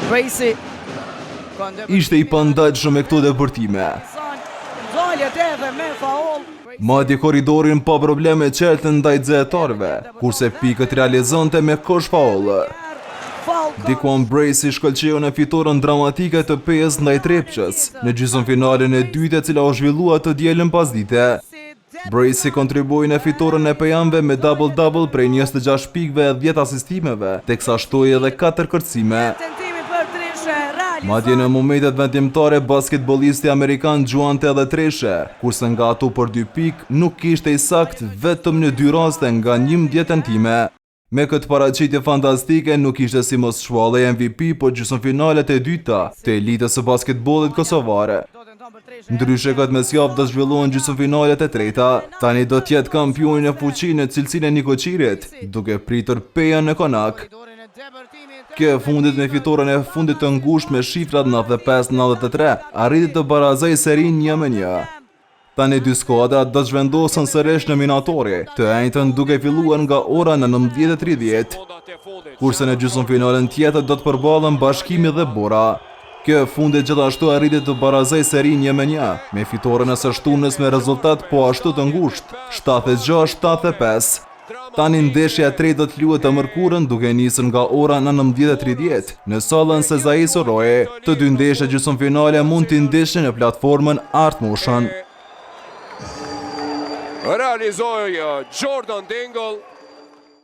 Bracey. Ishte i pandajtshëm me këto depërtime. Daljet edhe me faul. Madje korridorin pa probleme qelte ndaj xehetarëve, kurse pikët realizonte me kosh faul. Dikuan Bracey shkëlqeu në fitoren dramatike të PES ndaj Trepçës, në gjysmëfinalen e dytë e cila u zhvillua të dielën pasdite. Bracey kontribui në fitoren e pejamve me double-double prej 26 pikëve e 10 asistimeve, teksa shtoi edhe 4 kërcime. Madje në momentet vendimtare basketbollisti amerikan gjuante edhe treshe, kurse nga ato për 2 pikë nuk kishte i sakt vetëm në 2 raste nga 11 tentime. Me këtë paraqitje fantastike nuk ishte si mos shvallej MVP për gjysmëfinalet e dyta të elitës së basketbollit kosovare. Ndryshe këtë mesjavë do zhvillohen gjysmëfinalet e treta, tani do t'jetë kampioni në fuqinë në cilësinë e Nikoqirit, duke pritur Peja në Konak. Kjo e fundit me fitoren e fundit të ngushtë me shifrat 95-93, arriti të barazoj serin 1-1. Tani 2 skuadrat do të zhvendosen sërish në minatori, të enjtën duke filluar nga ora në 19:30, kurse në gjysmëfinalen tjetër do të përballen Bashkimi dhe Bora. Kjo e fundit gjithashtu arriti të barazoj serin 1-1, me fitoren e së shtunës me rezultat po ashtu të ngushtë, 76-75. Tani ndeshja e tretë do të luhet të mërkurën duke nisur nga ora në 19:30 në sallën Sezai Soroje. Të 2 ndeshjet gjysmëfinale mund t'i ndeshin në platformën Art Motion. Realizoi Jordan Dengel.